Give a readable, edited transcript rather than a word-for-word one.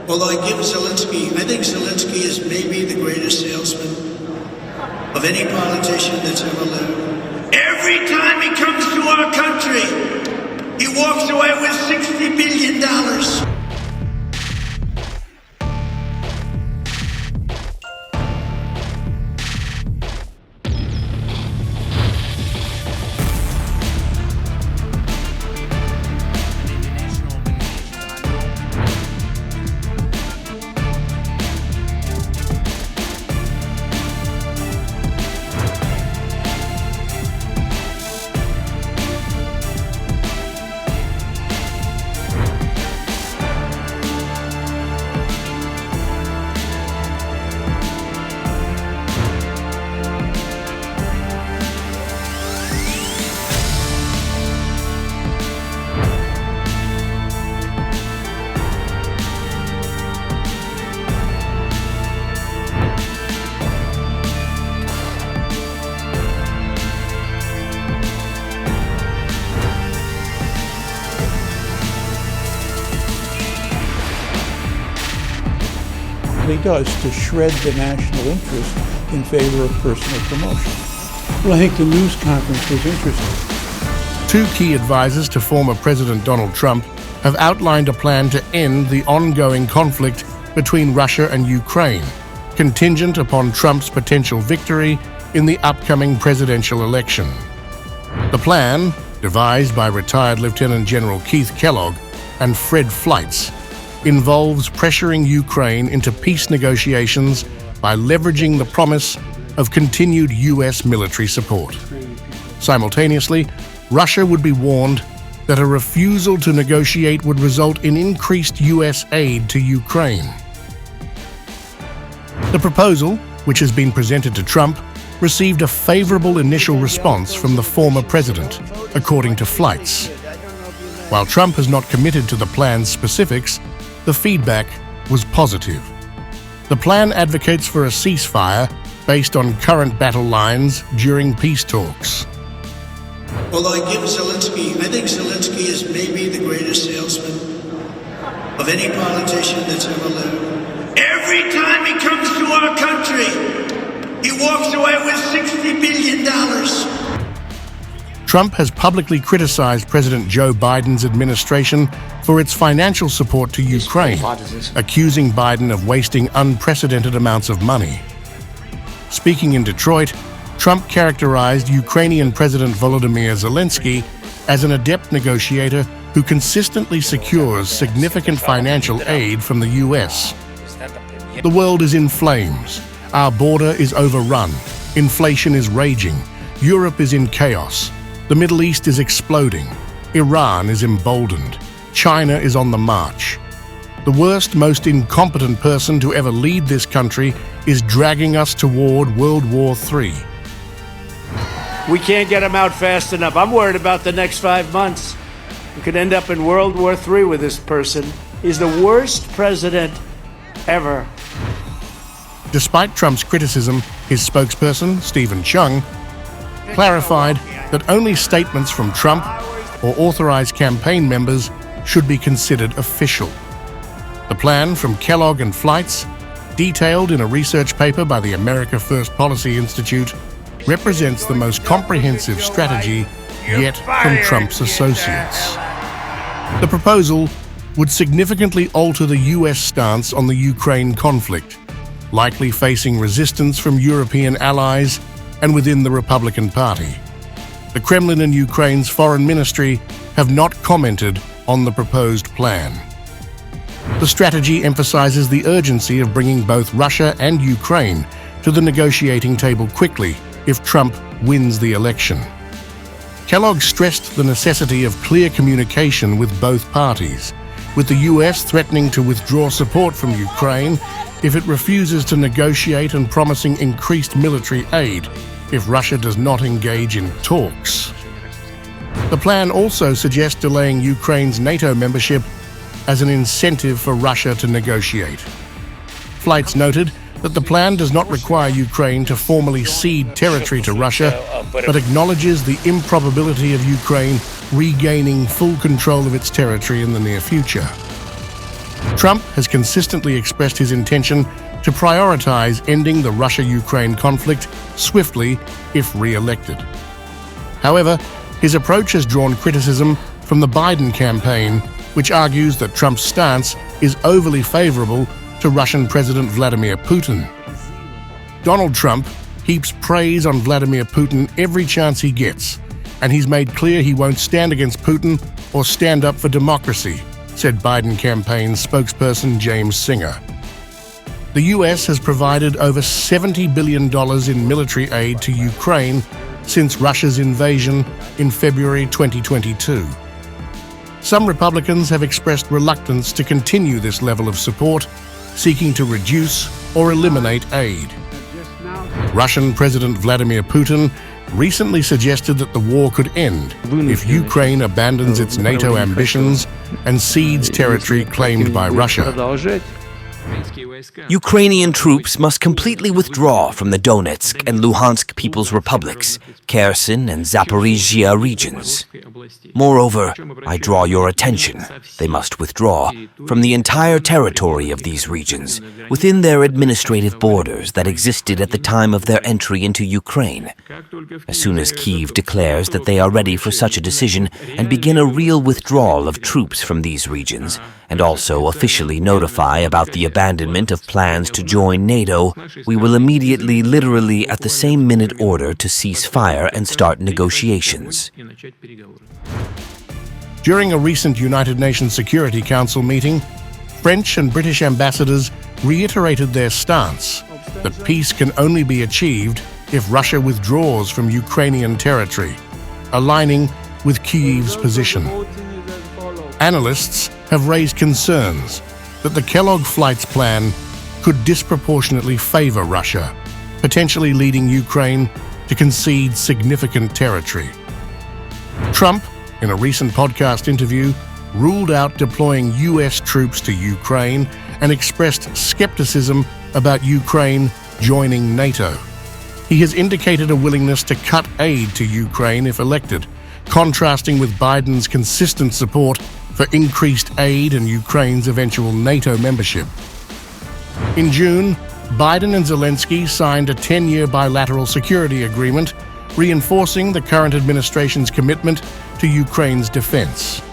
Although I think Zelensky is maybe the greatest salesman of any politician that's ever lived. Every time he comes to our country, he walks away with $60 billion. He does to shred the national interest in favor of personal promotion. Well, I think the news conference was interesting. Two key advisors to former President Donald Trump have outlined a plan to end the ongoing conflict between Russia and Ukraine, contingent upon Trump's potential victory in the upcoming presidential election. The plan, devised by retired Lieutenant General Keith Kellogg and Fleitz, involves pressuring Ukraine into peace negotiations by leveraging the promise of continued U.S. military support. Simultaneously, Russia would be warned that a refusal to negotiate would result in increased U.S. aid to Ukraine. The proposal, which has been presented to Trump, received a favorable initial response from the former president, according to Fleitz. While Trump has not committed to the plan's specifics, the feedback was positive. The plan advocates for a ceasefire based on current battle lines during peace talks. Although I think Zelensky is maybe the greatest salesman of any politician that's ever lived. Every time he comes to our country, he walks away with $60 billion. Trump has publicly criticized President Joe Biden's administration for its financial support to Ukraine, accusing Biden of wasting unprecedented amounts of money. Speaking in Detroit, Trump characterized Ukrainian President Volodymyr Zelensky as an adept negotiator who consistently secures significant financial aid from the U.S. The world is in flames. Our border is overrun. Inflation is raging. Europe is in chaos. The Middle East is exploding. Iran is emboldened. China is on the march. The worst, most incompetent person to ever lead this country is dragging us toward World War III. We can't get him out fast enough. I'm worried about the next 5 months. We could end up in World War III with this person. He's the worst president ever. Despite Trump's criticism, his spokesperson, Stephen Chung, clarified that only statements from Trump or authorized campaign members should be considered official. The plan from Kellogg and Fleitz, detailed in a research paper by the America First Policy Institute, represents the most comprehensive strategy yet from Trump's associates. The proposal would significantly alter the U.S. stance on the Ukraine conflict, likely facing resistance from European allies and within the Republican Party. The Kremlin and Ukraine's foreign ministry have not commented on the proposed plan. The strategy emphasizes the urgency of bringing both Russia and Ukraine to the negotiating table quickly if Trump wins the election. Kellogg stressed the necessity of clear communication with both parties, with the U.S. threatening to withdraw support from Ukraine if it refuses to negotiate and promising increased military aid if Russia does not engage in talks. The plan also suggests delaying Ukraine's NATO membership as an incentive for Russia to negotiate. Fleitz noted that the plan does not require Ukraine to formally cede territory to Russia, but acknowledges the improbability of Ukraine regaining full control of its territory in the near future. Trump has consistently expressed his intention to prioritize ending the Russia-Ukraine conflict swiftly if re-elected. However, his approach has drawn criticism from the Biden campaign, which argues that Trump's stance is overly favorable to Russian President Vladimir Putin. Donald Trump heaps praise on Vladimir Putin every chance he gets, and he's made clear he won't stand against Putin or stand up for democracy, said Biden campaign spokesperson James Singer. The US has provided over $70 billion in military aid to Ukraine since Russia's invasion in February 2022. Some Republicans have expressed reluctance to continue this level of support, seeking to reduce or eliminate aid. Russian President Vladimir Putin recently suggested that the war could end if Ukraine abandons its NATO ambitions and cedes territory claimed by Russia. Ukrainian troops must completely withdraw from the Donetsk and Luhansk People's Republics, Kherson and Zaporizhia regions. Moreover, I draw your attention, they must withdraw from the entire territory of these regions within their administrative borders that existed at the time of their entry into Ukraine. As soon as Kyiv declares that they are ready for such a decision and begin a real withdrawal of troops from these regions, and also officially notify about the abandonment of plans to join NATO, we will immediately, literally at the same minute, order to cease fire and start negotiations. During a recent United Nations Security Council meeting, French and British ambassadors reiterated their stance that peace can only be achieved if Russia withdraws from Ukrainian territory, aligning with Kyiv's position. Analysts have raised concerns that the Kellogg Fleitz plan could disproportionately favor Russia, potentially leading Ukraine to concede significant territory. Trump, in a recent podcast interview, ruled out deploying US troops to Ukraine and expressed skepticism about Ukraine joining NATO. He has indicated a willingness to cut aid to Ukraine if elected, contrasting with Biden's consistent support for increased aid and Ukraine's eventual NATO membership. In June, Biden and Zelensky signed a 10-year bilateral security agreement, reinforcing the current administration's commitment to Ukraine's defense.